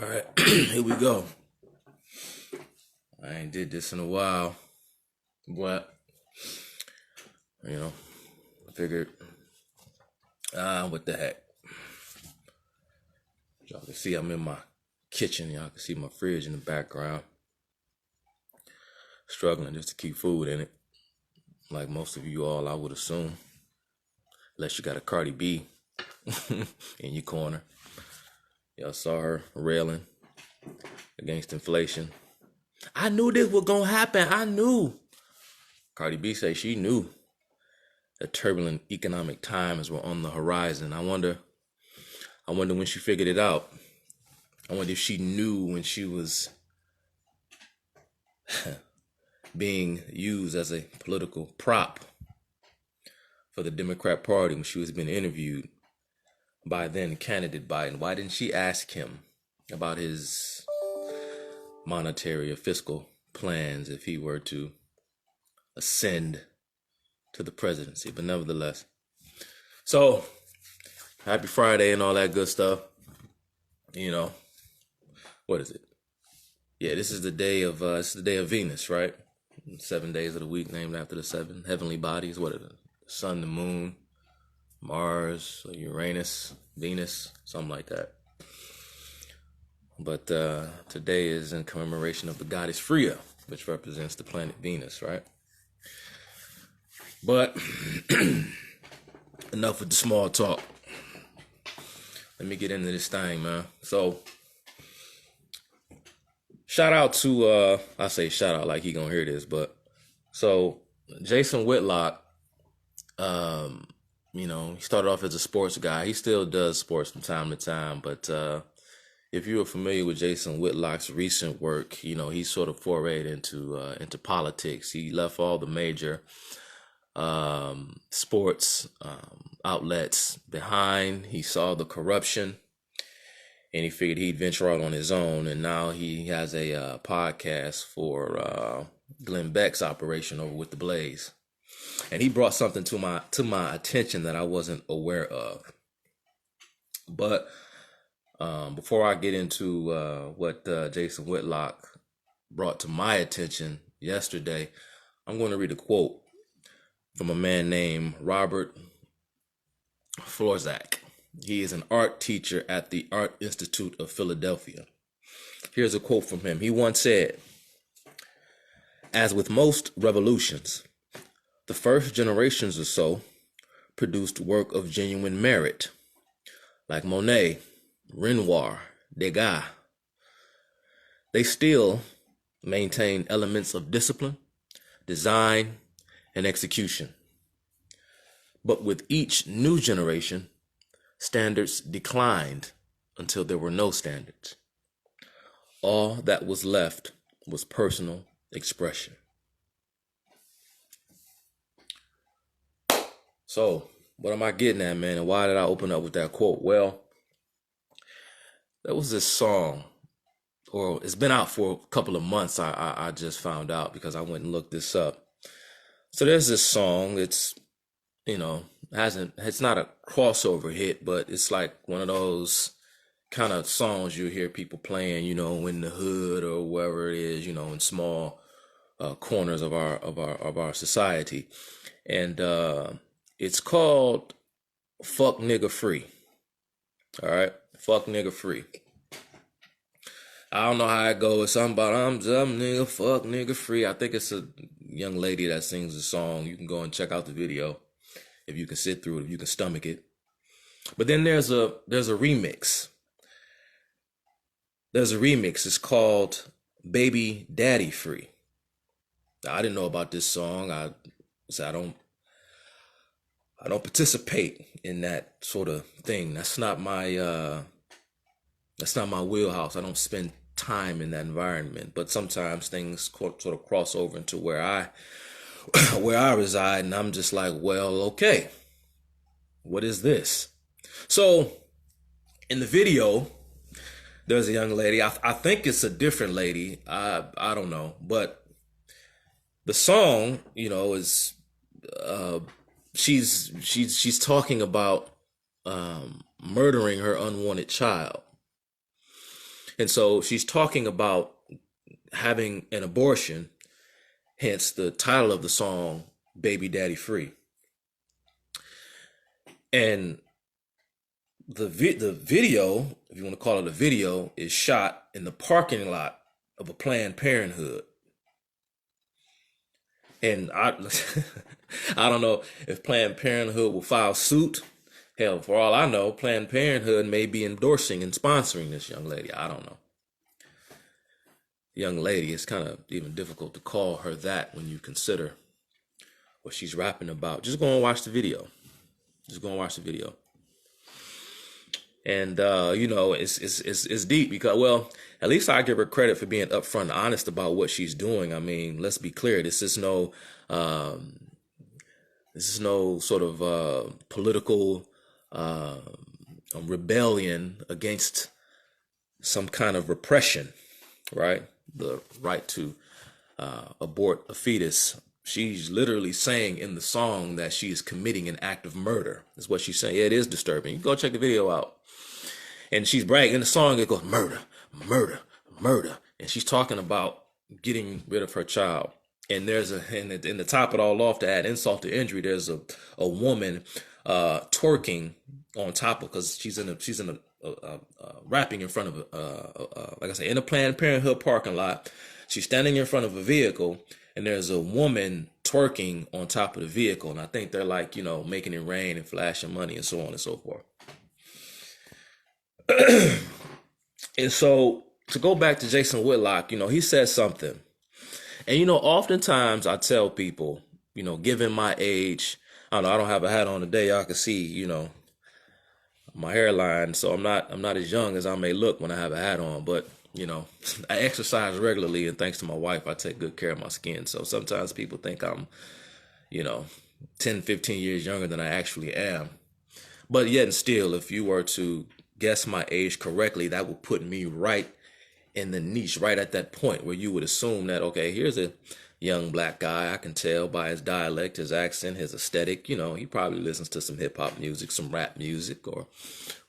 All right, here we go. I ain't did this in a while, but I figured, what the heck? Y'all can see I'm in my kitchen. Y'all can see my fridge in the background. Struggling just to keep food in it, like most of you all, I would assume, unless you got a Cardi B in your corner. Y'all saw her railing against inflation. I knew this was gonna happen. I knew. Cardi B say she knew that turbulent economic times were on the horizon. I wonder when she figured it out. I wonder if she knew when she was being used as a political prop for the Democrat Party when she was being interviewed by then candidate Biden. Why didn't she ask him about his monetary or fiscal plans if he were to ascend to the presidency? But nevertheless, so happy Friday and all that good stuff. What is it? Yeah, this is the day of Venus, right? 7 days of the week named after the seven heavenly bodies. What are the sun, the moon, Mars, Uranus, Venus, something like that. But today is in commemoration of the goddess Freya, which represents the planet Venus, right? But enough with the small talk. Let me get into this thing, man. So, shout out to, I say shout out like he gonna hear this, but so Jason Whitlock, he started off as a sports guy. He still does sports from time to time, but if you are familiar with Jason Whitlock's recent work, he sort of forayed into politics. He left all the major sports outlets behind. He saw the corruption, and he figured he'd venture out on his own. And now he has a podcast for Glenn Beck's operation over with the Blaze. And he brought something to my attention that I wasn't aware of. But before I get into what Jason Whitlock brought to my attention yesterday, I'm going to read a quote from a man named Robert Florzak. He is an art teacher at the Art Institute of Philadelphia. Here's a quote from him. He once said, "As with most revolutions, the first generations or so produced work of genuine merit, like Monet, Renoir, Degas. They still maintain elements of discipline, design, and execution. But with each new generation, standards declined until there were no standards. All that was left was personal expression." So, what am I getting at, man? And why did I open up with that quote? Well, there was this song, or it's been out for a couple of months. I just found out because I went and looked this up. So there's this song. It's, it's not a crossover hit, but it's like one of those kind of songs you hear people playing, in the hood or wherever it is, in small corners of our society. And it's called Fuck Nigga Free. All right? Fuck Nigga Free. I don't know how it goes. Something about I'm some nigga, fuck nigga free. I think it's a young lady that sings the song. You can go and check out the video if you can sit through it, if you can stomach it. But then there's a remix. There's a remix. It's called Baby Daddy Free. Now, I didn't know about this song. I don't participate in that sort of thing. That's not my wheelhouse. I don't spend time in that environment. But sometimes things sort of cross over into where I reside, and I'm just like, well, okay, what is this? So in the video, there's a young lady. I think it's a different lady. I don't know, but the song, is she's talking about murdering her unwanted child. And so she's talking about having an abortion, hence the title of the song, Baby Daddy Free. And the video, if you want to call it a video, is shot in the parking lot of a Planned Parenthood. And I I don't know if Planned Parenthood will file suit. Hell, for all I know, Planned Parenthood may be endorsing and sponsoring this young lady. I don't know. Young lady, it's kind of even difficult to call her that when you consider what she's rapping about. Just go and watch the video. Just go and watch the video. And it's deep because, well, at least I give her credit for being upfront and honest about what she's doing. I mean, let's be clear. This is no sort of political rebellion against some kind of repression, right? The right to abort a fetus. She's literally saying in the song that she is committing an act of murder. Is what she's saying. Yeah, it is disturbing. You go check the video out. And she's bragging in the song. It goes murder, murder, murder, and she's talking about getting rid of her child. And there's and to top it all off, to add insult to injury, there's a woman twerking on top of, because she's in a rapping in front of like I say, in a Planned Parenthood parking lot. She's standing in front of a vehicle, and there's a woman twerking on top of the vehicle, and I think they're like, making it rain and flashing money and so on and so forth. And so to go back to Jason Whitlock, he said something. And, oftentimes I tell people, given my age, I don't have a hat on today. Y'all can see, my hairline. So I'm not as young as I may look when I have a hat on. But, I exercise regularly. And thanks to my wife, I take good care of my skin. So sometimes people think I'm, 10, 15 years younger than I actually am. But yet and still, if you were to guess my age correctly, that would put me right in the niche, right at that point where you would assume that, okay, here's a young black guy. I can tell by his dialect, his accent, his aesthetic. He probably listens to some hip hop music, some rap music, or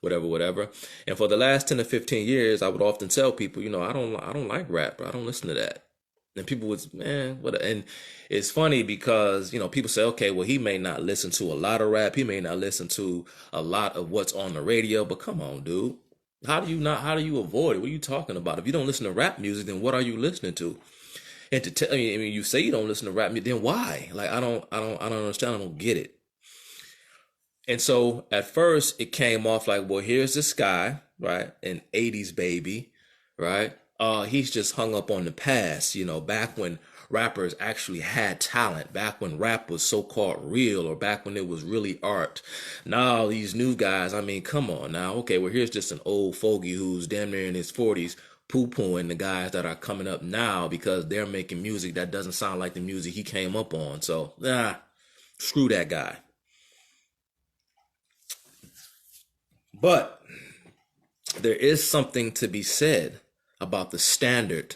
whatever. And for the last 10 to 15 years, I would often tell people, I don't like rap. I don't listen to that. And people would, man, what? And it's funny because, people say, okay, well, he may not listen to a lot of rap. He may not listen to a lot of what's on the radio. But come on, dude. How do you avoid it? What are you talking about? If you don't listen to rap music, then what are you listening to? And to tell me, you say you don't listen to rap music, then why? Like, I don't understand. I don't get it. And so at first it came off like, well, here's this guy, right? An 80s baby, right? He's just hung up on the past, back when rappers actually had talent, back when rap was so-called real, or back when it was really art. Now these new guys, come on now. Okay, well, here's just an old fogey who's damn near in his 40s poo-pooing the guys that are coming up now because they're making music that doesn't sound like the music he came up on. So, screw that guy. But there is something to be said about the standard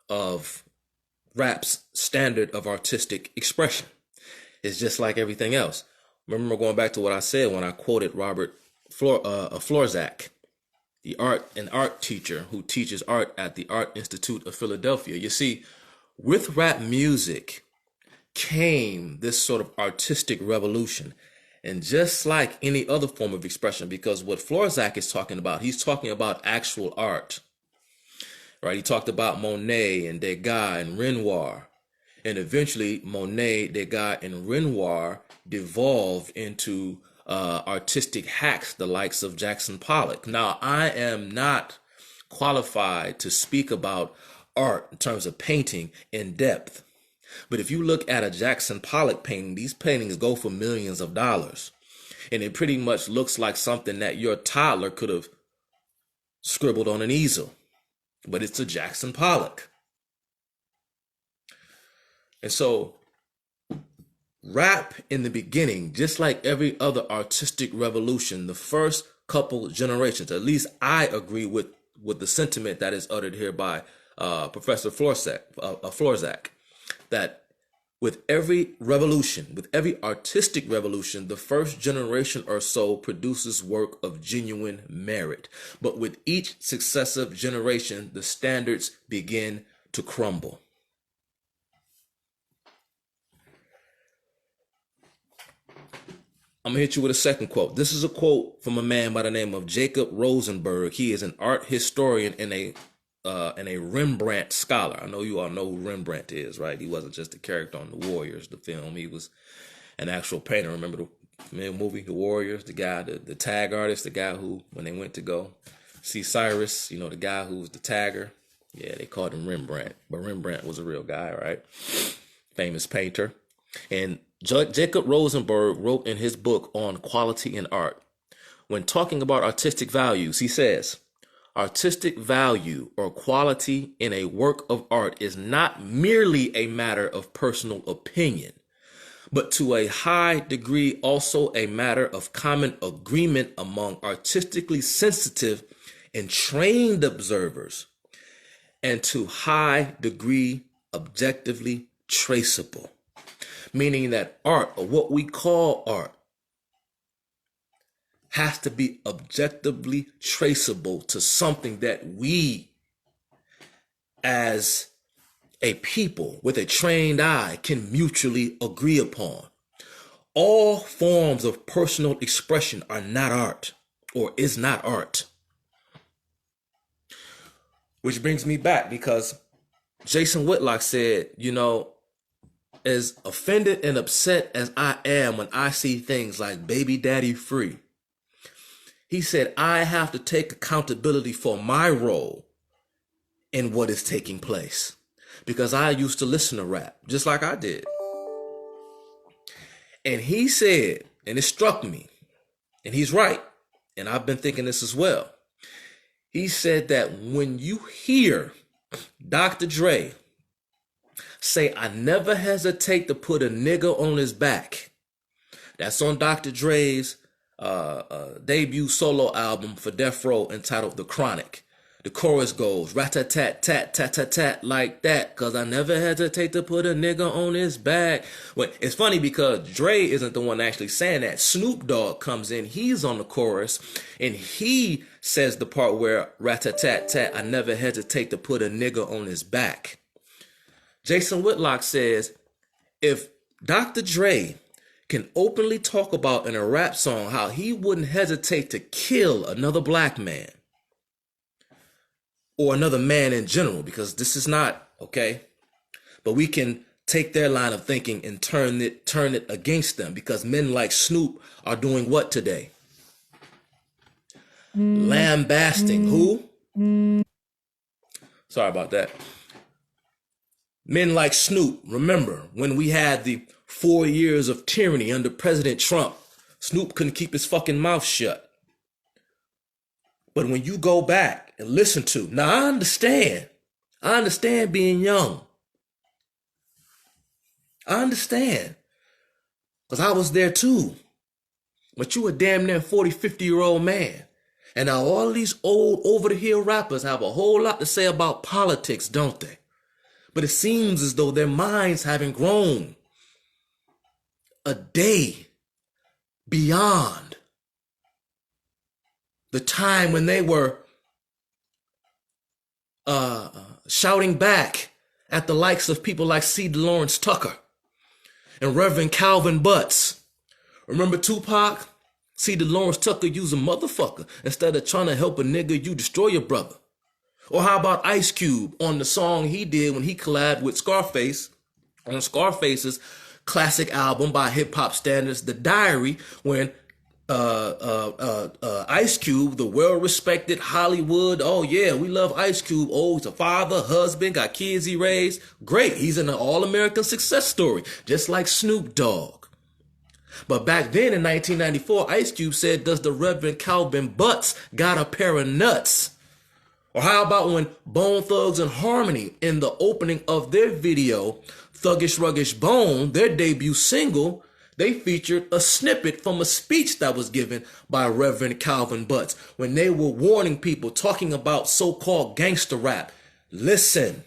of rap's standard of artistic expression. It's just like everything else. Remember going back to what I said when I quoted Robert Florzak, an art teacher who teaches art at the Art Institute of Philadelphia. You see, with rap music came this sort of artistic revolution. And just like any other form of expression, because what Florzak is talking about, he's talking about actual art, right? He talked about Monet and Degas and Renoir. And eventually Monet, Degas, and Renoir devolved into artistic hacks, the likes of Jackson Pollock. Now, I am not qualified to speak about art in terms of painting in depth. But if you look at a Jackson Pollock painting, these paintings go for millions of dollars. And it pretty much looks like something that your toddler could have scribbled on an easel. But it's a Jackson Pollock. And so rap in the beginning, just like every other artistic revolution, the first couple generations, at least I agree with the sentiment that is uttered here by Professor Florzak, that With every revolution, with every artistic revolution, the first generation or so produces work of genuine merit. But with each successive generation, the standards begin to crumble. I'm gonna hit you with a second quote. This is a quote from a man by the name of Jakcob Rosenberg. He is an art historian and a Rembrandt scholar. I know you all know who Rembrandt is, right? He wasn't just a character on The Warriors, the film. He was an actual painter. Remember the movie, The Warriors? The guy, the tag artist, the guy who, when they went to go see Cyrus, the guy who was the tagger. Yeah, they called him Rembrandt, but Rembrandt was a real guy, right? Famous painter. And Jakcob Rosenberg wrote in his book on quality in art, when talking about artistic values, he says, artistic value or quality in a work of art is not merely a matter of personal opinion, but to a high degree also a matter of common agreement among artistically sensitive and trained observers, and to high degree objectively traceable. Meaning that art, or what we call art, has to be objectively traceable to something that we, as a people with a trained eye, can mutually agree upon. All forms of personal expression are not art, or is not art. Which brings me back, because Jason Whitlock said, as offended and upset as I am when I see things like Baby Daddy Free, he said, I have to take accountability for my role in what is taking place, because I used to listen to rap just like I did. And he said, and it struck me, and he's right, and I've been thinking this as well. He said that when you hear Dr. Dre say, I never hesitate to put a nigga on his back. That's on Dr. Dre's debut solo album for Death Row entitled The Chronic. The chorus goes, rat-tat-tat-tat-tat-tat-tat, like that, cause I never hesitate to put a nigga on his back. Well, it's funny because Dre isn't the one actually saying that. Snoop Dogg comes in, he's on the chorus, and he says the part where rat-tat-tat-tat, I never hesitate to put a nigga on his back. Jason Whitlock says, if Dr. Dre can openly talk about in a rap song how he wouldn't hesitate to kill another black man or another man in general, because this is not, okay, but we can take their line of thinking and turn it against them, because men like Snoop are doing what today? Lambasting who? Sorry about that. Men like Snoop, remember when we had the 4 years of tyranny under President Trump, Snoop couldn't keep his fucking mouth shut. But when you go back and listen to, now I understand being young. I understand, because I was there too. But you a damn near 40, 50-year-old man. And now all these old over-the-hill rappers have a whole lot to say about politics, don't they? But it seems as though their minds haven't grown a day beyond the time when they were shouting back at the likes of people like C. Lawrence Tucker and Reverend Calvin Butts. Remember Tupac? C. Lawrence Tucker used a motherfucker. Instead of trying to help a nigga, you destroy your brother. Or how about Ice Cube on the song he did when he collabed with Scarface on Scarface's classic album by hip hop standards, The Diary, when Ice Cube, the well-respected Hollywood, oh yeah, we love Ice Cube. Oh, he's a father, husband, got kids he raised. Great, he's an all-American success story, just like Snoop Dogg. But back then in 1994, Ice Cube said, does the Reverend Calvin Butts got a pair of nuts? Or how about when Bone Thugs and Harmony, in the opening of their video, Thuggish Ruggish Bone, their debut single, they featured a snippet from a speech that was given by Reverend Calvin Butts when they were warning people, talking about so-called gangster rap. Listen,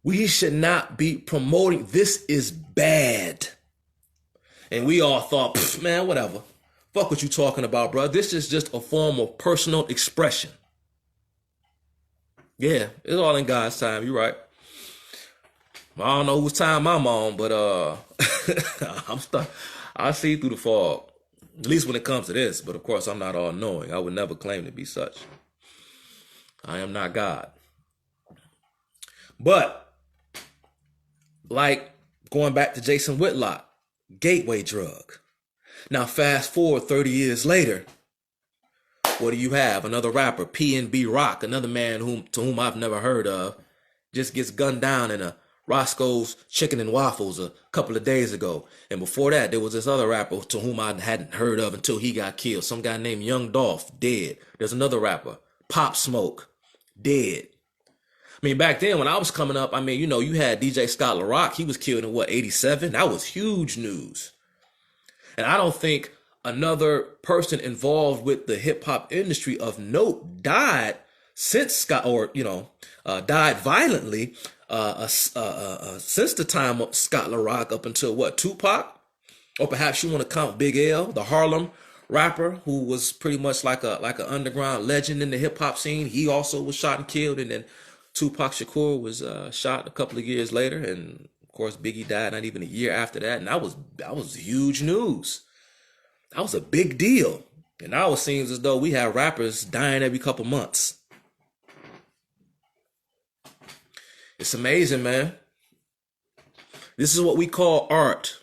We should not be promoting. This is bad. And we all thought, man, whatever. Fuck what you talking about, bro. This is just a form of personal expression. Yeah, it's all in God's time. You're right. I don't know whose time I'm on, but I'm stuck. I see through the fog. At least when it comes to this. But of course, I'm not all knowing. I would never claim to be such. I am not God. But like going back to Jason Whitlock, gateway drug. Now fast forward 30 years later, what do you have? Another rapper, P&B Rock, another man to whom I've never heard of, just gets gunned down in a Roscoe's Chicken and Waffles a couple of days ago. And before that, there was this other rapper to whom I hadn't heard of until he got killed. Some guy named Young Dolph, dead. There's another rapper, Pop Smoke, dead. I mean, back then when I was coming up, I mean, you know, you had DJ Scott LaRock. He was killed in what, 87? That was huge news. And I don't think another person involved with the hip hop industry of note died since Scott, or, you know, died violently since the time of Scott LaRock up until what, Tupac? Or perhaps you want to count Big L, the Harlem rapper who was pretty much like an underground legend in the hip hop scene. He also was shot and killed, and then Tupac Shakur was shot a couple of years later, and of course Biggie died not even a year after that, and that was huge news. That was a big deal. And now it seems as though we have rappers dying every couple months. It's amazing, man. This is what we call art.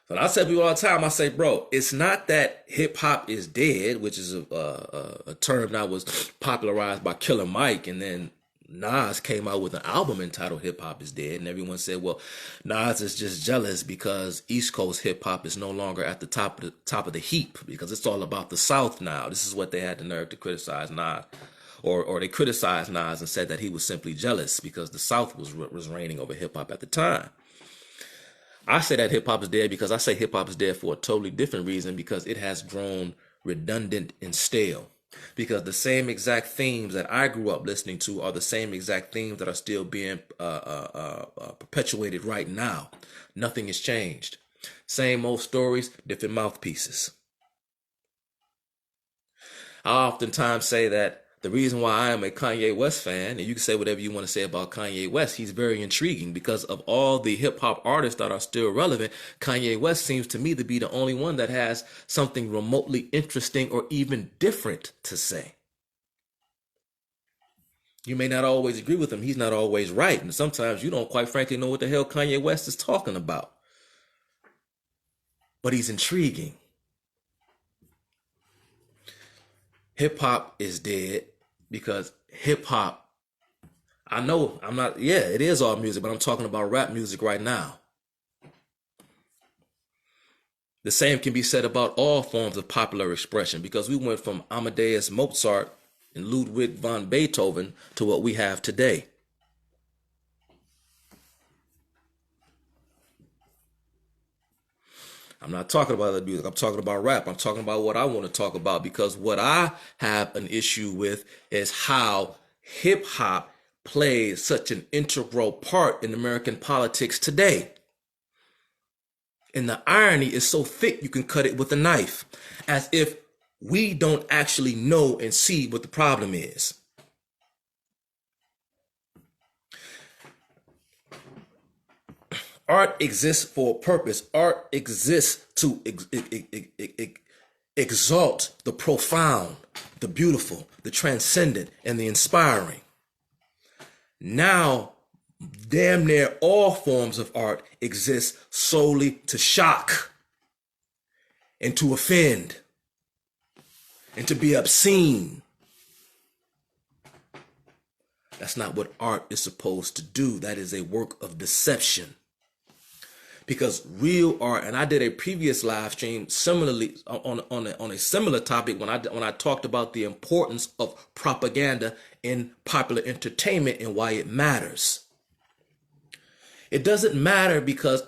But I tell people all the time, I say, bro, it's not that hip hop is dead, which is a term that was popularized by Killer Mike, and then Nas came out with an album entitled Hip Hop is Dead, and everyone said, well, Nas is just jealous because East Coast hip hop is no longer at the top of the heap because it's all about the South now. This is what they had the nerve to criticize Nas, or they criticized Nas and said that he was simply jealous because the South was reigning over hip hop at the time. I say that hip hop is dead because I say hip hop is dead for a totally different reason, because it has grown redundant and stale. Because the same exact themes that I grew up listening to are the same exact themes that are still being perpetuated right now. Nothing has changed. Same old stories, different mouthpieces. I oftentimes say that the reason why I am a Kanye West fan, and you can say whatever you want to say about Kanye West, he's very intriguing because of all the hip hop artists that are still relevant. Kanye West seems to me to be the only one that has something remotely interesting or even different to say. You may not always agree with him. He's not always right. And sometimes you don't quite frankly know what the hell Kanye West is talking about. But he's intriguing. Hip hop is dead because hip hop, I know I'm not, yeah, it is all music, but I'm talking about rap music right now. The same can be said about all forms of popular expression, because we went from Amadeus Mozart and Ludwig van Beethoven to what we have today. I'm not talking about the music. I'm talking about rap. I'm talking about what I want to talk about, because what I have an issue with is how hip hop plays such an integral part in American politics today. And the irony is so thick you can cut it with a knife, as if we don't actually know and see what the problem is. Art exists for a purpose. Art exists to exalt the profound, the beautiful, the transcendent, and the inspiring. Now, damn near all forms of art exist solely to shock and to offend and to be obscene. That's not what art is supposed to do. That is a work of deception. Because real art, and I did a previous live stream similarly on a similar topic when I talked about the importance of propaganda in popular entertainment and why it matters. It doesn't matter because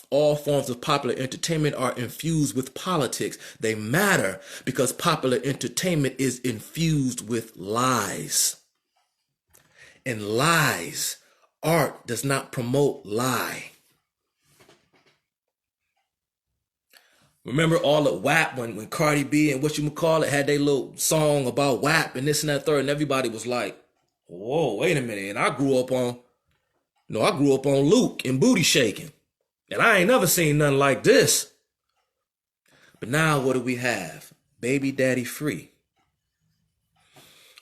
all forms of popular entertainment are infused with politics. They matter because popular entertainment is infused with lies. and lies. Art does not promote lie. Remember all the WAP when Cardi B and what you would call it had their little song about WAP and this and that third, and everybody was like, whoa, wait a minute. And I grew up on Luke and booty shaking. And I ain't never seen nothing like this. But now what do we have? Baby Daddy Free.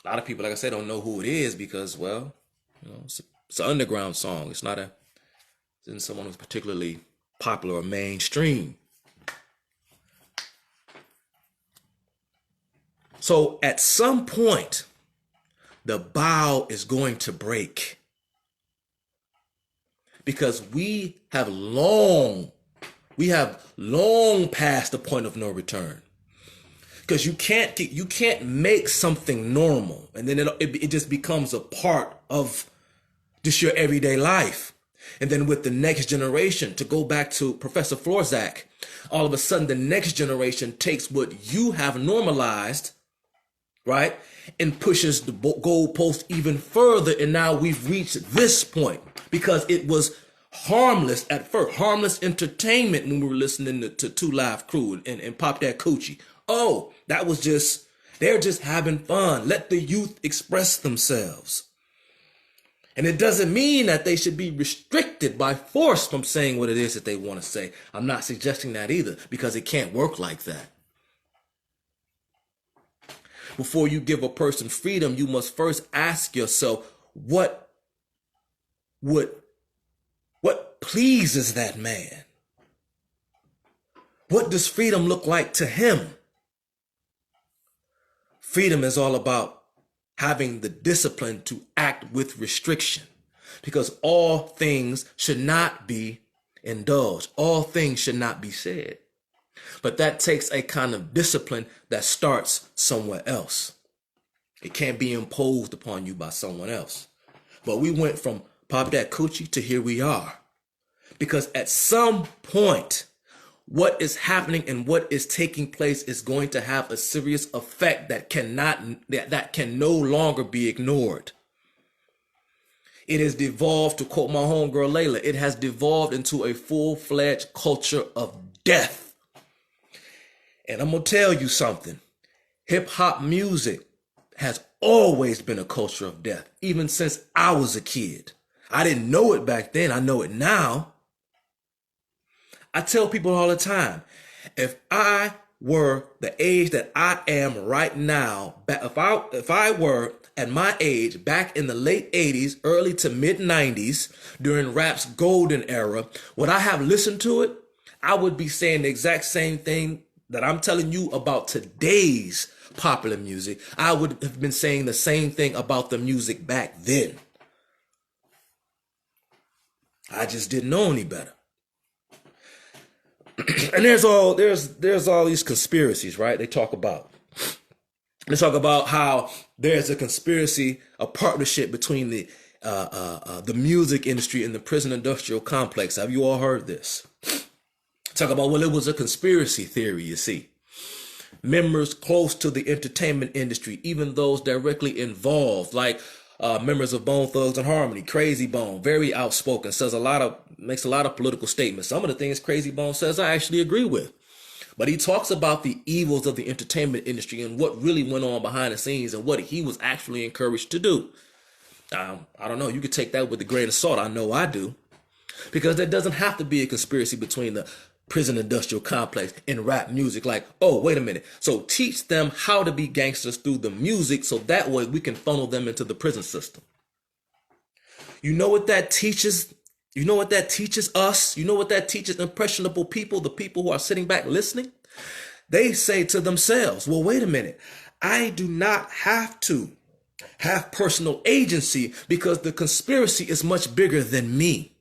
A lot of people, like I said, don't know who it is because, well, it's an underground song. It's isn't someone who's particularly popular or mainstream. So at some point, the bow is going to break because we have long passed the point of no return. Because you can't make something normal and then it just becomes a part of just your everyday life. And then with the next generation, to go back to Professor Florzak, all of a sudden the next generation takes what you have normalized, right, and pushes the goalpost even further. And now we've reached this point because it was harmless at first, harmless entertainment when we were listening to Two Live Crew and Pop That Coochie. Oh, that was they're just having fun. Let the youth express themselves. And it doesn't mean that they should be restricted by force from saying what it is that they want to say. I'm not suggesting that either because it can't work like that. Before you give a person freedom, you must first ask yourself, what pleases that man? What does freedom look like to him? Freedom is all about having the discipline to act with restriction because all things should not be indulged. All things should not be said. But that takes a kind of discipline that starts somewhere else. It can't be imposed upon you by someone else. But we went from Pop That Coochie to here we are. Because at some point, what is happening and what is taking place is going to have a serious effect that can no longer be ignored. It has devolved, to quote my homegirl Layla, it has devolved into a full-fledged culture of death. And I'm going to tell you something. Hip-hop music has always been a culture of death, even since I was a kid. I didn't know it back then. I know it now. I tell people all the time, if I were the age that I am right now, if I were at my age back in the late 80s, early to mid 90s, during rap's golden era, would I have listened to it? I would be saying the exact same thing that I'm telling you about today's popular music. I would have been saying the same thing about the music back then. I just didn't know any better. And there's all these conspiracies, right? They talk about how there's a conspiracy, a partnership between the music industry and the prison industrial complex. Have you all heard this? Talk about, well, it was a conspiracy theory, you see. Members close to the entertainment industry, even those directly involved, like members of Bone Thugs and Harmony, Crazy Bone, very outspoken, makes a lot of political statements. Some of the things Crazy Bone says I actually agree with. But he talks about the evils of the entertainment industry and what really went on behind the scenes and what he was actually encouraged to do. I don't know. You could take that with a grain of salt. I know I do. Because there doesn't have to be a conspiracy between the prison industrial complex and rap music. Like, oh, wait a minute. So teach them how to be gangsters through the music so that way we can funnel them into the prison system. You know what that teaches? You know what that teaches us? You know what that teaches impressionable people, the people who are sitting back listening? They say to themselves, well, wait a minute. I do not have to have personal agency because the conspiracy is much bigger than me.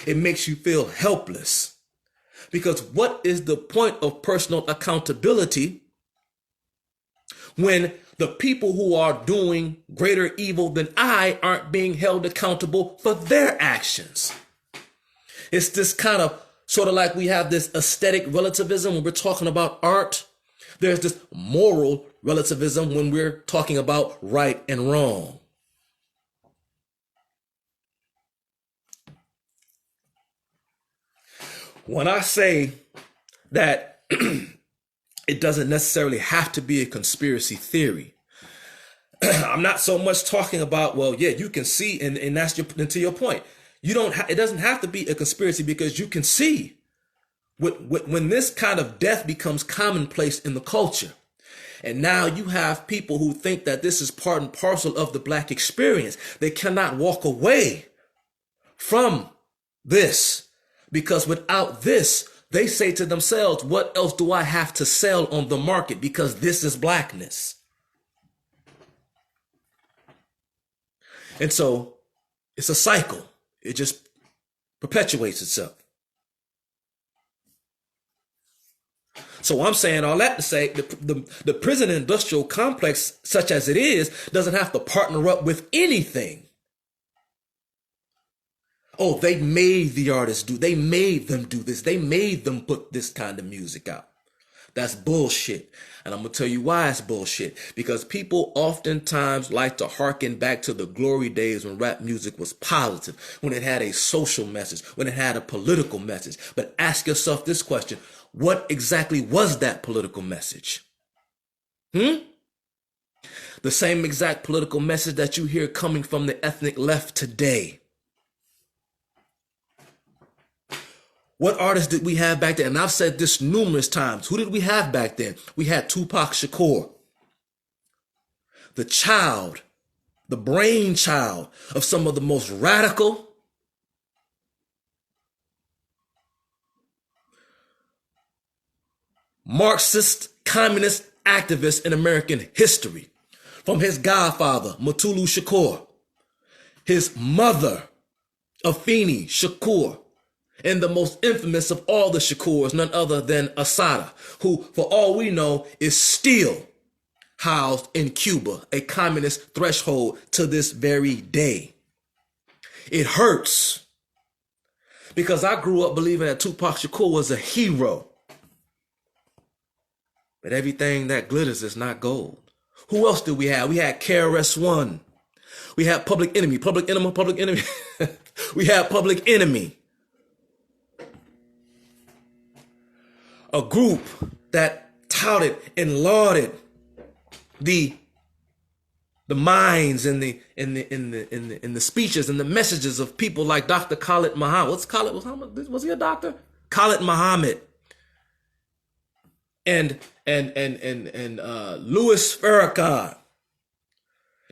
It makes you feel helpless. Because what is the point of personal accountability when the people who are doing greater evil than I aren't being held accountable for their actions? It's this kind of sort of like we have this aesthetic relativism when we're talking about art. There's this moral relativism when we're talking about right and wrong. When I say that it doesn't necessarily have to be a conspiracy theory, I'm not so much talking about, well, yeah, you can see, and that's to your point. It doesn't have to be a conspiracy, because you can see when this kind of death becomes commonplace in the culture. And now you have people who think that this is part and parcel of the Black experience. They cannot walk away from this, because without this, they say to themselves, what else do I have to sell on the market? Because this is Blackness. And so it's a cycle. It just perpetuates itself. So I'm saying all that to say the prison industrial complex, such as it is, doesn't have to partner up with anything. Oh, they made the artists do. They made them do this. They made them put this kind of music out. That's bullshit. And I'm going to tell you why it's bullshit. Because people oftentimes like to hearken back to the glory days when rap music was positive, when it had a social message, when it had a political message. But ask yourself this question. What exactly was that political message? The same exact political message that you hear coming from the ethnic left today. What artists did we have back then? And I've said this numerous times. Who did we have back then? We had Tupac Shakur, the brainchild of some of the most radical, Marxist, communist activists in American history. From his godfather, Mutulu Shakur, his mother, Afeni Shakur, and the most infamous of all the Shakurs, none other than Asada, who, for all we know, is still housed in Cuba, a communist threshold to this very day. It hurts, because I grew up believing that Tupac Shakur was a hero. But everything that glitters is not gold. Who else did we have? We had KRS-One. We had Public Enemy. We had Public Enemy. A group that touted and lauded the minds and the speeches and the messages of people like Dr. Khalid Muhammad. Was he a doctor? Khalid Muhammad. And Louis Farrakhan.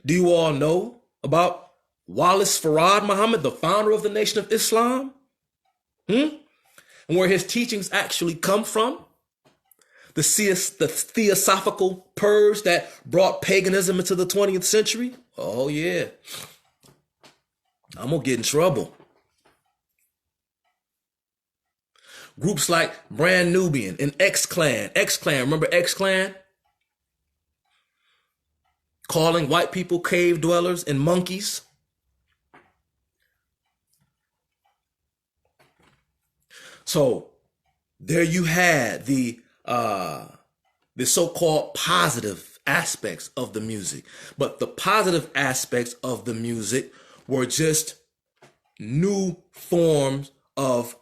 Do you all know about Wallace Farad Muhammad, the founder of the Nation of Islam? And where his teachings actually come from? The theosophical purge that brought paganism into the 20th century? Oh yeah. I'm gonna get in trouble. Groups like Brand Nubian and X-Clan. Remember X-Clan? Calling white people cave dwellers and monkeys. So there you had the so-called positive aspects of the music. But the positive aspects of the music were just new forms of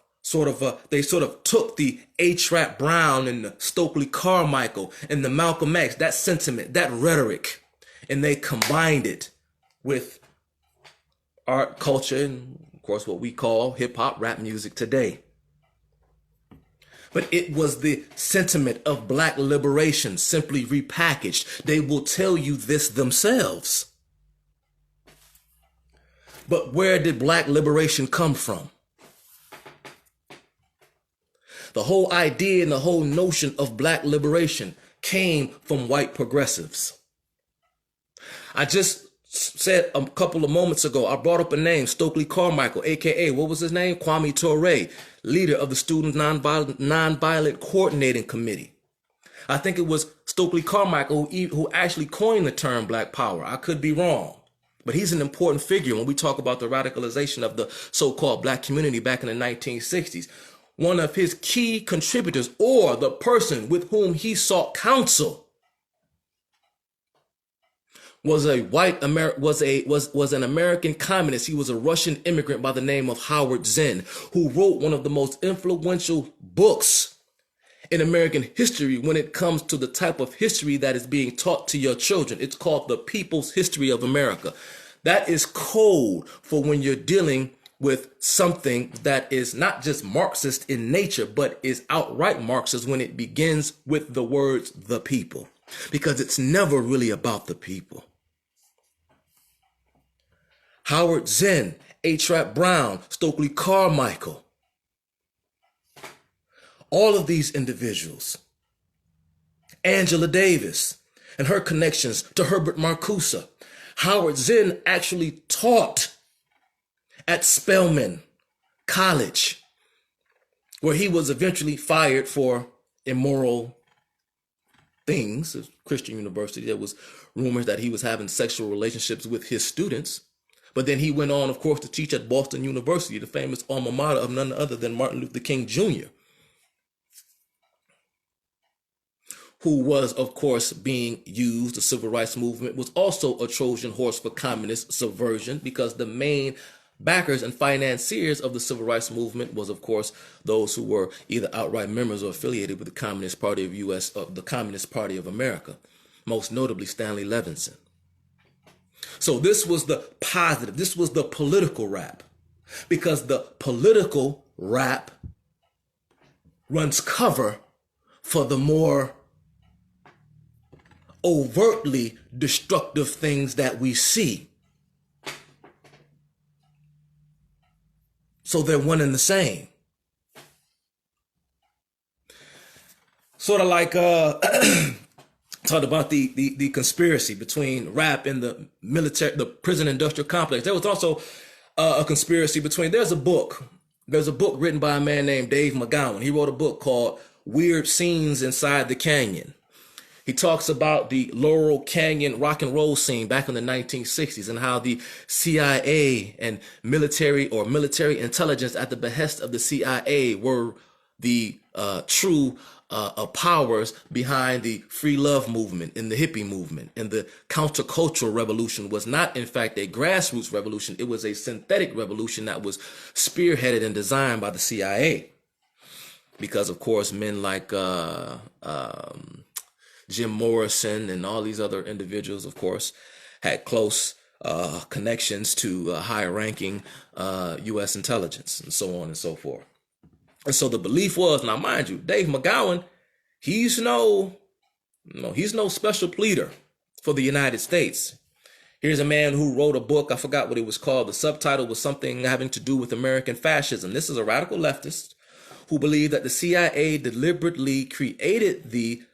they took the A-Trap Brown and the Stokely Carmichael and the Malcolm X, that sentiment, that rhetoric, and they combined it with art, culture, and of course what we call hip-hop, rap music today. But it was the sentiment of Black liberation simply repackaged. They will tell you this themselves. But where did Black liberation come from? The whole idea and the whole notion of Black liberation came from white progressives. I just said a couple of moments ago, I brought up a name, Stokely Carmichael, aka, what was his name? Kwame Ture, leader of the Student Nonviolent Coordinating Committee. I think it was Stokely Carmichael who actually coined the term Black Power. I could be wrong, but he's an important figure when we talk about the radicalization of the so-called Black community back in the 1960s. One of his key contributors, or the person with whom he sought counsel, was a white was an American communist. He was a Russian immigrant by the name of Howard Zinn, who wrote one of the most influential books in American history when it comes to the type of history that is being taught to your children. It's called The People's History of America. That is code for when you're dealing with something that is not just Marxist in nature, but is outright Marxist when it begins with the words the people, because it's never really about the people. Howard Zinn, A. Brown, Stokely Carmichael, all of these individuals, Angela Davis and her connections to Herbert Marcuse. Howard Zinn actually taught at Spelman College, where he was eventually fired for immoral things. A Christian university. There was rumors that he was having sexual relationships with his students. But then he went on, of course, to teach at Boston University, the famous alma mater of none other than Martin Luther King Jr., who was, of course, being used. The civil rights movement was also a Trojan horse for communist subversion, because the main backers and financiers of the civil rights movement was, of course, those who were either outright members or affiliated with the Communist Party of the Communist Party of America, most notably Stanley Levinson. So this was the positive. This was the political rap, because the political rap runs cover for the more overtly destructive things that we see. So they're one and the same. Sort of like talked about the conspiracy between rap and the military, the prison industrial complex. There was also a conspiracy between, there's a book written by a man named Dave McGowan. He wrote a book called Weird Scenes Inside the Canyon. He talks about the Laurel Canyon rock and roll scene back in the 1960s and how the CIA and military intelligence at the behest of the CIA were the true powers behind the free love movement and the hippie movement. And the countercultural revolution was not, in fact, a grassroots revolution. It was a synthetic revolution that was spearheaded and designed by the CIA. Because, of course, men like Jim Morrison and all these other individuals, of course, had close connections to higher ranking U.S. intelligence and so on and so forth. And so the belief was, now mind you, Dave McGowan, he's no special pleader for the United States. Here's a man who wrote a book, I forgot what it was called. The subtitle was something having to do with American fascism. This is a radical leftist who believed that the CIA deliberately created the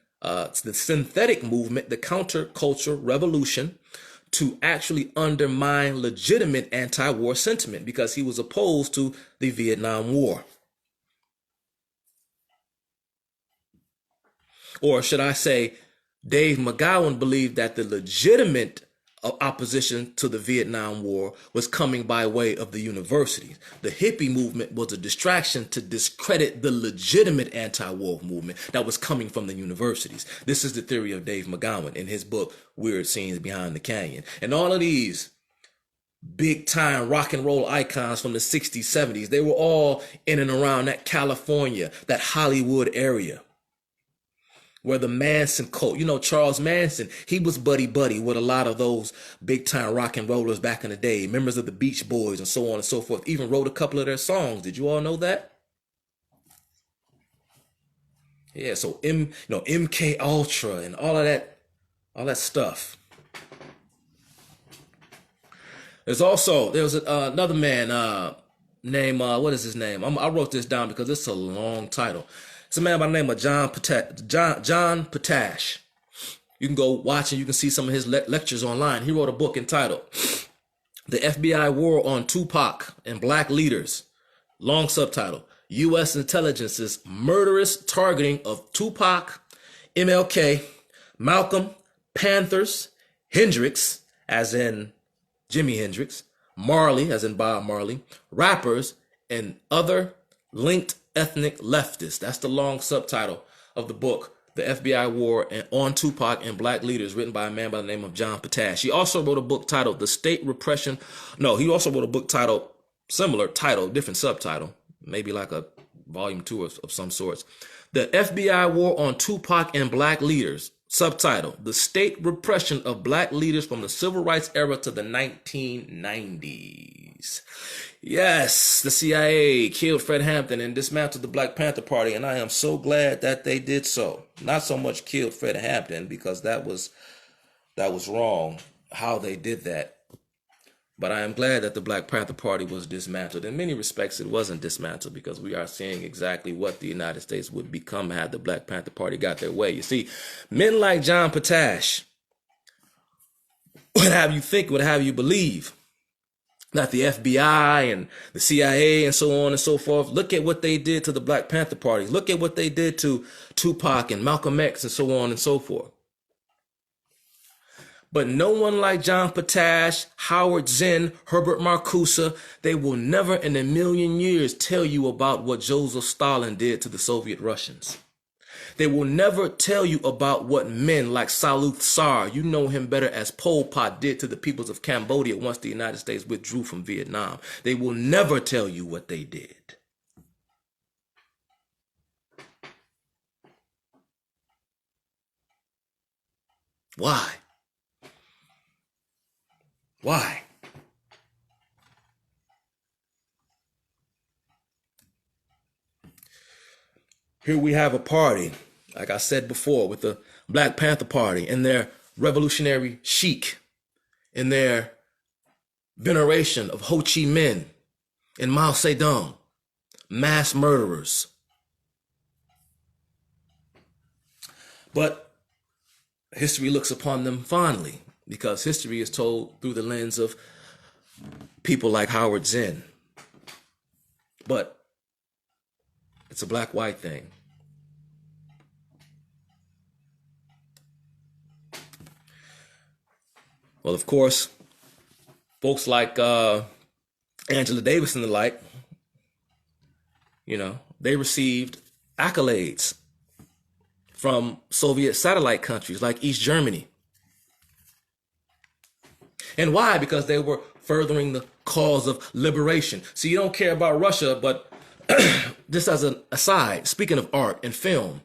synthetic movement, the counterculture revolution, to actually undermine legitimate anti-war sentiment, because he was opposed to the Vietnam War. Or should I say, Dave McGowan believed that the legitimate opposition to the Vietnam War was coming by way of the universities. The hippie movement was a distraction to discredit the legitimate anti-war movement that was coming from the universities. This is the theory of Dave McGowan in his book, Weird Scenes Behind the Canyon. And all of these big time rock and roll icons from the 60s, 70s, they were all in and around that California, that Hollywood area, where the Manson cult, Charles Manson, he was buddy with a lot of those big time rock and rollers back in the day, members of the Beach Boys and so on and so forth, even wrote a couple of their songs. Did you all know that? Yeah, so MK Ultra and all that stuff. There's another man named, what is his name? I wrote this down because it's a long title. It's a man by the name of John Potash. You can go watch and you can see some of his lectures online. He wrote a book entitled The FBI War on Tupac and Black Leaders. Long subtitle, U.S. Intelligence's Murderous Targeting of Tupac, MLK, Malcolm, Panthers, Hendrix, as in Jimi Hendrix, Marley, as in Bob Marley, rappers, and other linked ethnic leftists. That's the long subtitle of the book The FBI War on Tupac and Black Leaders, written by a man by the name of John Patash. He also wrote a book titled The State Repression. No, he also wrote a book titled, similar title, different subtitle, maybe like a volume 2 of some sorts. The FBI War on Tupac and Black Leaders, subtitle, The State Repression of Black Leaders from the Civil Rights Era to the 1990s. Yes, the CIA killed Fred Hampton and dismantled the Black Panther Party, and I am so glad that they did so. Not so much killed Fred Hampton, because that was wrong how they did that. But I am glad that the Black Panther Party was dismantled. In many respects, it wasn't dismantled, because we are seeing exactly what the United States would become had the Black Panther Party got their way. You see, men like John Patash would have you think, would have you believe that the FBI and the CIA and so on and so forth, look at what they did to the Black Panther Party. Look at what they did to Tupac and Malcolm X and so on and so forth. But no one like John Patash, Howard Zinn, Herbert Marcuse, they will never in a million years tell you about what Joseph Stalin did to the Soviet Russians. They will never tell you about what men like Saluth Sar, you know him better as Pol Pot, did to the peoples of Cambodia once the United States withdrew from Vietnam. They will never tell you what they did. Why? Why? Here we have a party, like I said before, with the Black Panther Party and their revolutionary chic, in their veneration of Ho Chi Minh and Mao Zedong, mass murderers. But history looks upon them fondly, because history is told through the lens of people like Howard Zinn. But it's a black-white thing. Well, of course, folks like Angela Davis and the like, they received accolades from Soviet satellite countries like East Germany. And why? Because they were furthering the cause of liberation. See, you don't care about Russia, but just as an aside, speaking of art and film,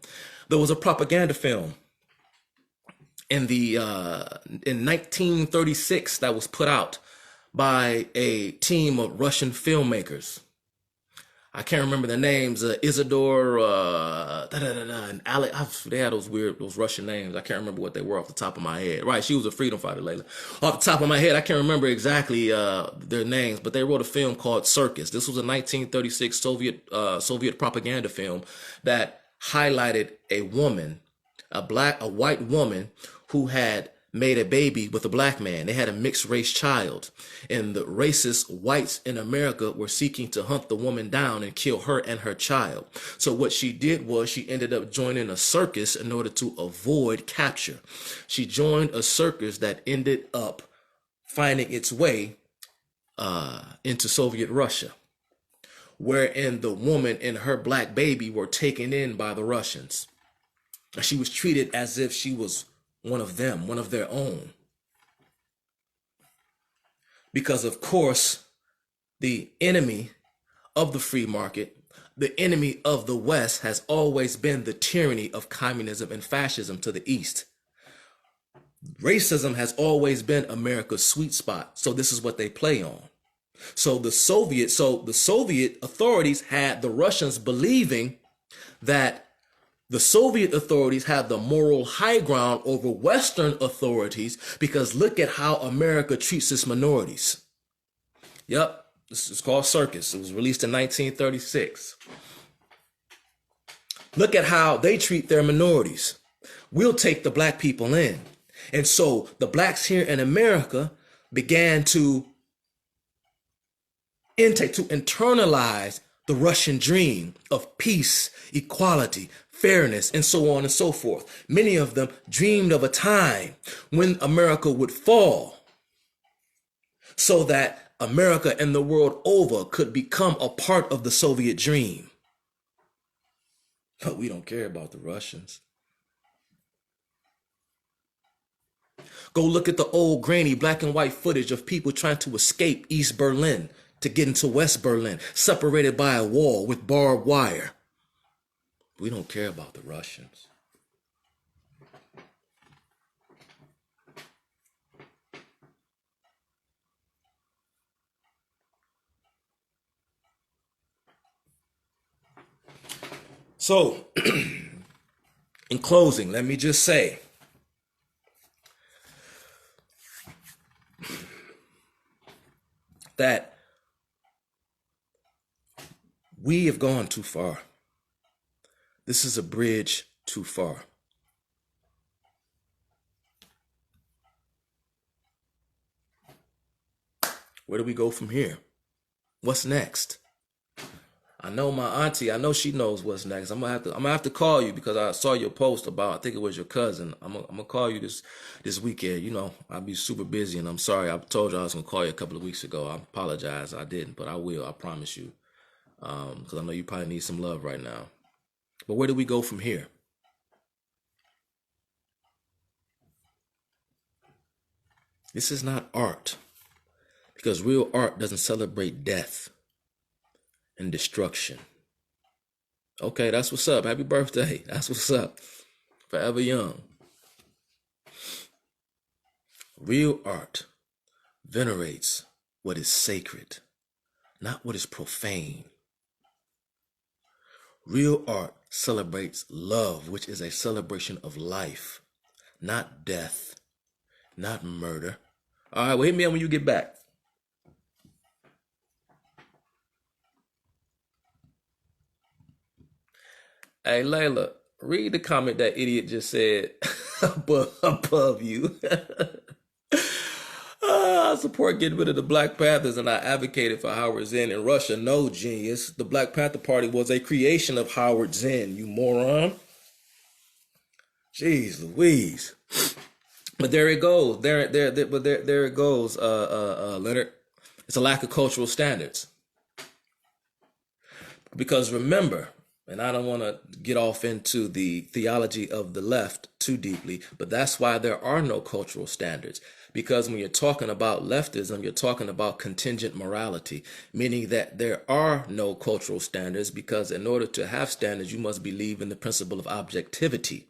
there was a propaganda film in 1936 that was put out by a team of Russian filmmakers. I can't remember the names. Isidore, and Alec. They had those Russian names. I can't remember what they were off the top of my head. Right, she was a freedom fighter, Layla. Off the top of my head, I can't remember exactly their names, but they wrote a film called Circus. This was a 1936 Soviet propaganda film that highlighted a woman, a white woman who had made a baby with a black man. They had a mixed race child, and the racist whites in America were seeking to hunt the woman down and kill her and her child. So what she did was she ended up joining a circus in order to avoid capture. She joined a circus that ended up finding its way into Soviet Russia, wherein the woman and her black baby were taken in by the Russians. She was treated as if she was one of them, one of their own. Because, of course, the enemy of the free market, the enemy of the West, has always been the tyranny of communism and fascism to the East. Racism has always been America's sweet spot. So this is what they play on. So the Soviet authorities had the Russians believing that the Soviet authorities had the moral high ground over Western authorities, because look at how America treats its minorities. Yep, this is called Circus. It was released in 1936. Look at how they treat their minorities. We'll take the black people in. And so the blacks here in America began to internalize the Russian dream of peace, equality, fairness, and so on and so forth. Many of them dreamed of a time when America would fall, so that America and the world over could become a part of the Soviet dream. But we don't care about the Russians. Go look at the old grainy black and white footage of people trying to escape East Berlin to get into West Berlin, separated by a wall with barbed wire. We don't care about the Russians. So, in closing, let me just say, that we have gone too far. This is a bridge too far. Where do we go from here? What's next? I know my auntie, I know she knows what's next. I'm gonna have to call you because I saw your post about, I think it was your cousin. I'm gonna call you this weekend. You know, I'll be super busy, and I'm sorry. I told you I was gonna call you a couple of weeks ago. I apologize, I didn't, but I will. I promise you, because I know you probably need some love right now. But where do we go from here? This is not art, because real art doesn't celebrate death and destruction. Okay, that's what's up. Happy birthday. That's what's up. Forever young. Real art venerates what is sacred, not what is profane. Real art celebrates love, which is a celebration of life, not death, not murder. All right, well, hit me up when you get back. Hey, Layla, read the comment that idiot just said above you. I support getting rid of the Black Panthers, and I advocated for Howard Zinn in Russia. No, genius. The Black Panther Party was a creation of Howard Zinn, you moron. Jeez Louise. But there it goes. There it goes, Leonard. It's a lack of cultural standards. Because remember, and I don't want to get off into the theology of the left too deeply, but that's why there are no cultural standards. Because when you're talking about leftism, you're talking about contingent morality, meaning that there are no cultural standards, because in order to have standards, you must believe in the principle of objectivity.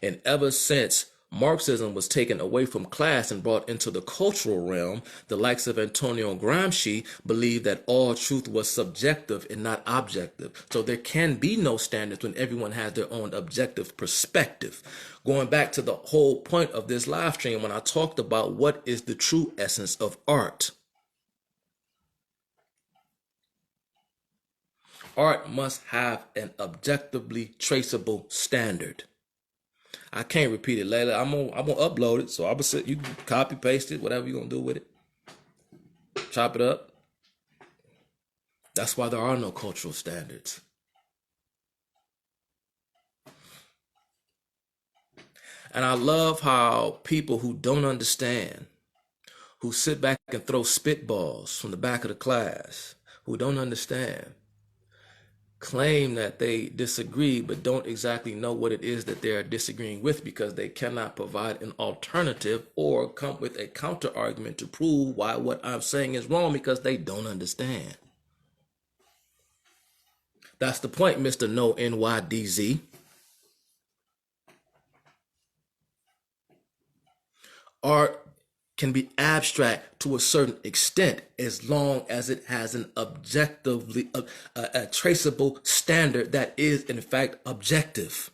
And ever since Marxism was taken away from class and brought into the cultural realm, the likes of Antonio Gramsci believed that all truth was subjective and not objective. So there can be no standards when everyone has their own objective perspective. Going back to the whole point of this live stream, when I talked about what is the true essence of art. Art must have an objectively traceable standard. I can't repeat it later. I'm gonna upload it, so you can copy paste it, whatever you're gonna do with it. Chop it up. That's why there are no cultural standards. And I love how people who don't understand, who sit back and throw spitballs from the back of the class, who don't understand, claim that they disagree but don't exactly know what it is that they are disagreeing with, because they cannot provide an alternative or come with a counter argument to prove why what I'm saying is wrong, because they don't understand. That's the point, Mr. No NYDZ. Art can be abstract to a certain extent as long as it has an objectively a traceable standard that is in fact objective.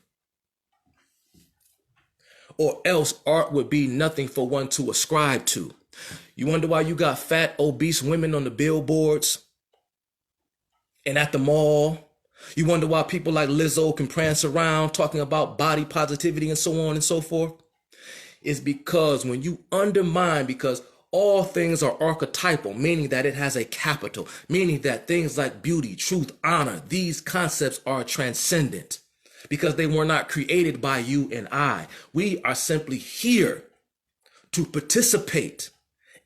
Or else art would be nothing for one to ascribe to. You wonder why you got fat, obese women on the billboards and at the mall? You wonder why people like Lizzo can prance around talking about body positivity and so on and so forth? Is because when you undermine, because all things are archetypal, meaning that it has a capital, meaning that things like beauty, truth, honor, these concepts are transcendent because they were not created by you and I. We are simply here to participate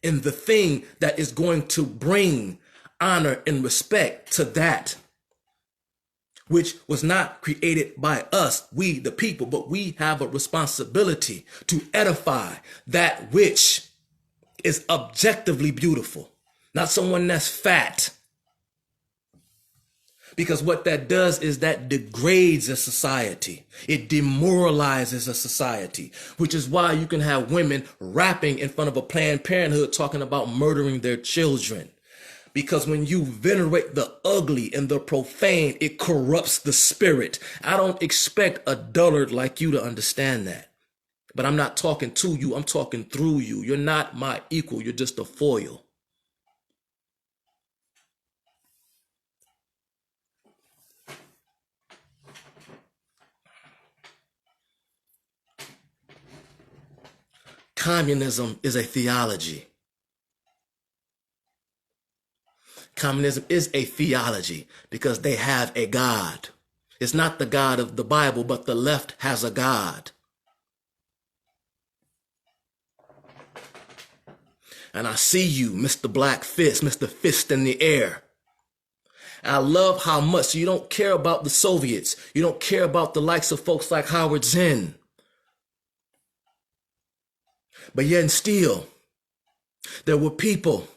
in the thing that is going to bring honor and respect to that which was not created by us, we the people, but we have a responsibility to edify that which is objectively beautiful, not someone that's fat. Because what that does is that degrades a society. It demoralizes a society, which is why you can have women rapping in front of a Planned Parenthood talking about murdering their children. Because when you venerate the ugly and the profane, it corrupts the spirit. I don't expect a dullard like you to understand that. But I'm not talking to you, I'm talking through you. You're not my equal, you're just a foil. Communism is a theology. Communism is a theology because they have a God. It's not the God of the Bible, but the left has a God. And I see you, Mr. Black Fist, Mr. Fist in the air. I love how much you don't care about the Soviets. You don't care about the likes of folks like Howard Zinn. But yet and still, there were people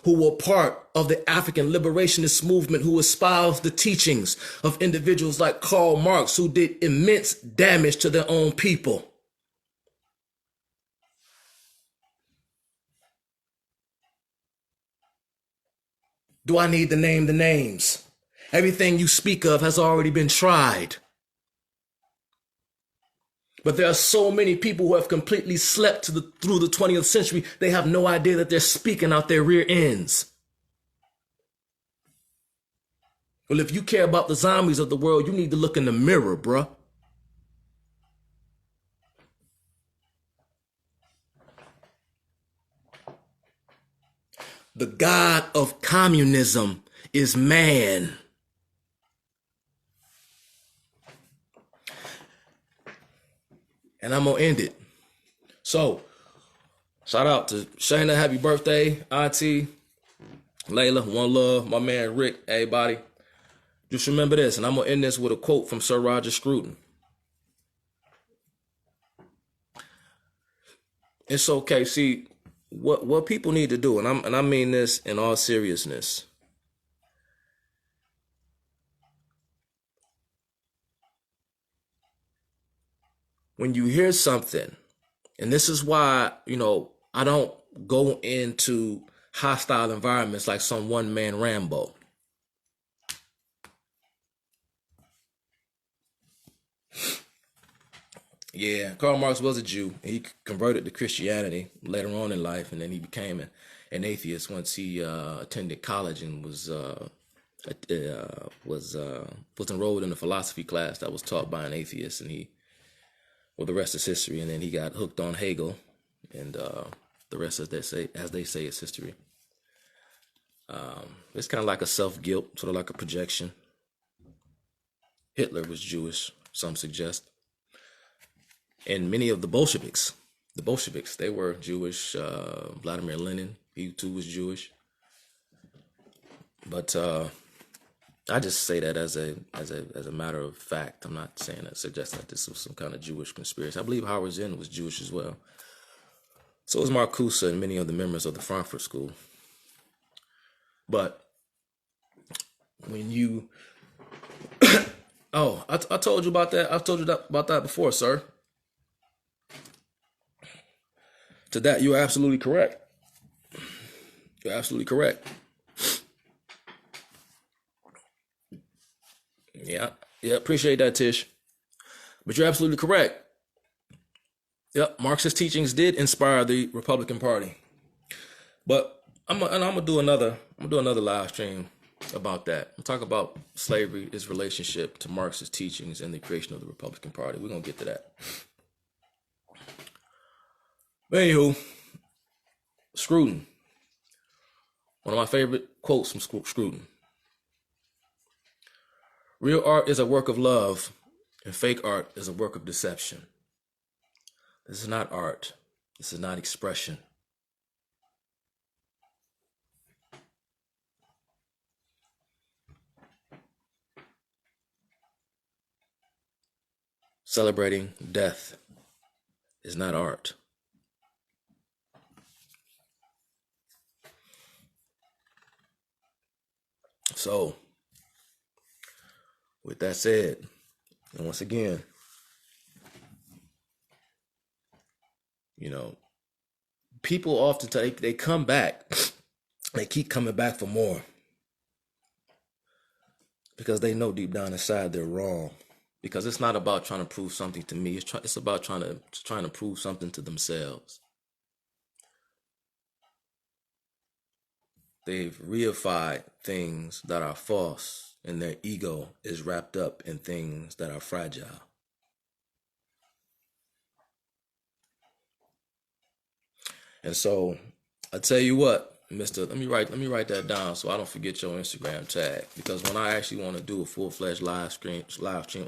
who were part of the African liberationist movement who espoused the teachings of individuals like Karl Marx, who did immense damage to their own people. Do I need to name the names? Everything you speak of has already been tried. But there are so many people who have completely slept through the 20th century, they have no idea that they're speaking out their rear ends. Well, if you care about the zombies of the world, you need to look in the mirror, bruh. The God of communism is man. And I'm gonna end it. So, shout out to Shayna, happy birthday, Auntie, Layla, one love, my man Rick, everybody. Just remember this, and I'm gonna end this with a quote from Sir Roger Scurton. It's okay. See, what people need to do, and I mean this in all seriousness. When you hear something, and this is why, I don't go into hostile environments like some one-man Rambo. Yeah, Karl Marx was a Jew. He converted to Christianity later on in life, and then he became an atheist once he attended college and was enrolled in a philosophy class that was taught by an atheist, and the rest is history. And then he got hooked on Hegel, and the rest, as they say, is history. It's kind of like a self-guilt, sort of like a projection. Hitler was Jewish, some suggest. And many of the Bolsheviks, they were Jewish. Vladimir Lenin, he too was Jewish. But I just say that as a matter of fact. I'm not saying that, suggest that this was some kind of Jewish conspiracy. I believe Howard Zinn was Jewish as well. So was Marcuse and many of the members of the Frankfurt School. But when you, I told you about that. I've told you about that before, sir. To that, you're absolutely correct. You're absolutely correct. Yeah, appreciate that, Tish. But you're absolutely correct. Yep, Marxist teachings did inspire the Republican Party. But I'm gonna do another live stream about that. We'll talk about slavery, its relationship to Marxist teachings and the creation of the Republican Party. We're gonna get to that. Anywho, Scruton. One of my favorite quotes from Scruton. Real art is a work of love, and fake art is a work of deception. This is not art. This is not expression. Celebrating death is not art. So, with that said, and once again, people often they come back, they keep coming back for more because they know deep down inside they're wrong. Because it's not about trying to prove something to me. It's about trying to prove something to themselves. They've reified things that are false, and their ego is wrapped up in things that are fragile. And so, I tell you what, Mister, let me write that down so I don't forget your Instagram tag. Because when I actually want to do a full-fledged live stream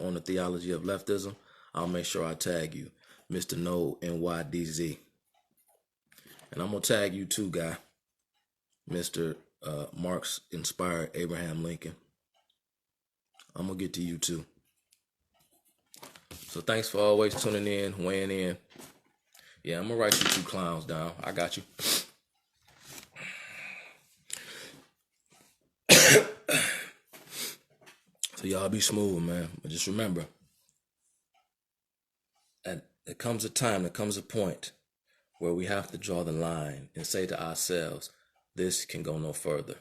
on the theology of leftism, I'll make sure I tag you, Mr. No NYDZ. And I'm gonna tag you too, guy, Mr. Marx inspired Abraham Lincoln. I'm gonna get to you too. So thanks for always tuning in, weighing in. Yeah, I'm gonna write you two clowns down. I got you. So y'all be smooth, man. But just remember, there comes a time, there comes a point where we have to draw the line and say to ourselves, this can go no further.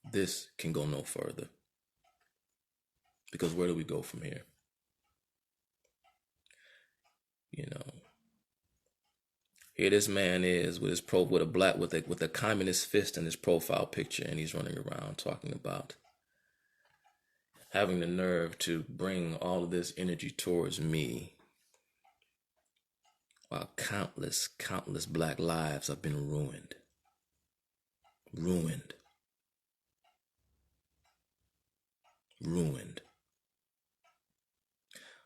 This can go no further. Because where do we go from here? Here this man is with a communist fist in his profile picture, and he's running around talking about having the nerve to bring all of this energy towards me, while countless black lives have been ruined.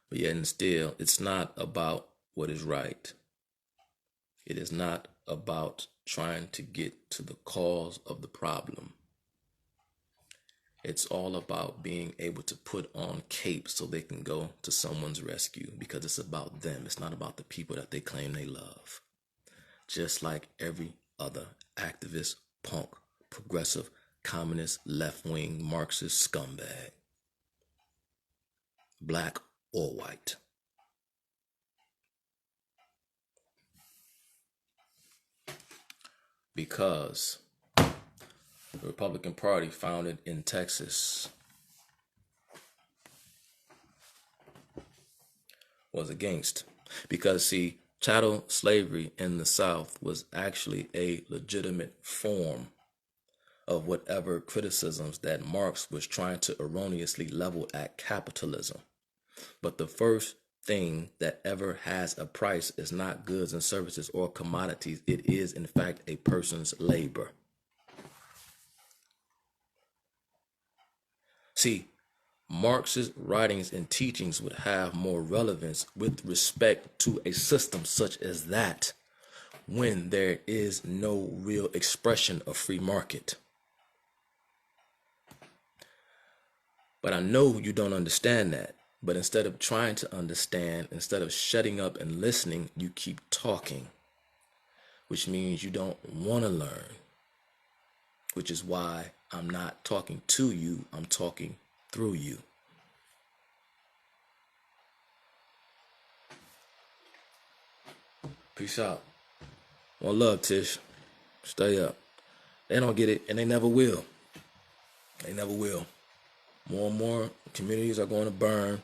But yet and still, it's not about what is right. It is not about trying to get to the cause of the problem. It's all about being able to put on capes so they can go to someone's rescue, because it's about them. It's not about the people that they claim they love. Just like every other activist, punk, progressive, communist, left-wing, Marxist scumbag. Black or white. Because the Republican Party, founded in Texas, was against. Because, see, chattel slavery in the South was actually a legitimate form of whatever criticisms that Marx was trying to erroneously level at capitalism. But the first thing that ever has a price is not goods and services or commodities. It is, in fact, a person's labor. See, Marx's writings and teachings would have more relevance with respect to a system such as that when there is no real expression of free market. But I know you don't understand that. But instead of trying to understand, instead of shutting up and listening, you keep talking, which means you don't want to learn, which is why I'm not talking to you, I'm talking through you. Peace out. One love, Tish. Stay up. They don't get it, and they never will. They never will. More and more communities are going to burn.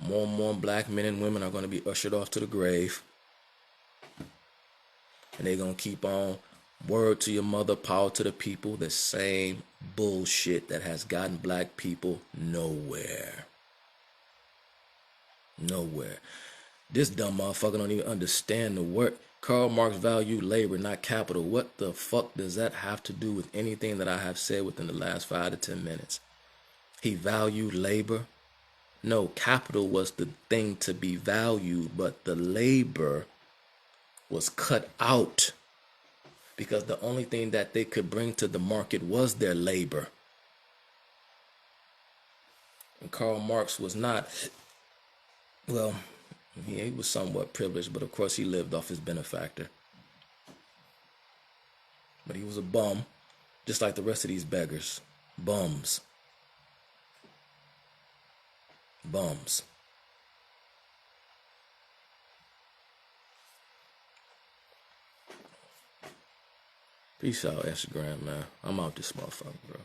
More and more black men and women are going to be ushered off to the grave. And they're going to keep on. Word to your mother, power to the people. The same bullshit that has gotten black people nowhere. Nowhere. This dumb motherfucker don't even understand the word. Karl Marx valued labor, not capital. What the fuck does that have to do with anything that I have said within the last 5 to 10 minutes? He valued labor. No, capital was the thing to be valued, but the labor was cut out because the only thing that they could bring to the market was their labor. And Karl Marx was not Well, he was somewhat privileged, but of course he lived off his benefactor. But he was a bum, just like the rest of these beggars. Bums. Bums. Peace out, Instagram, man. I'm out this motherfucker, bro.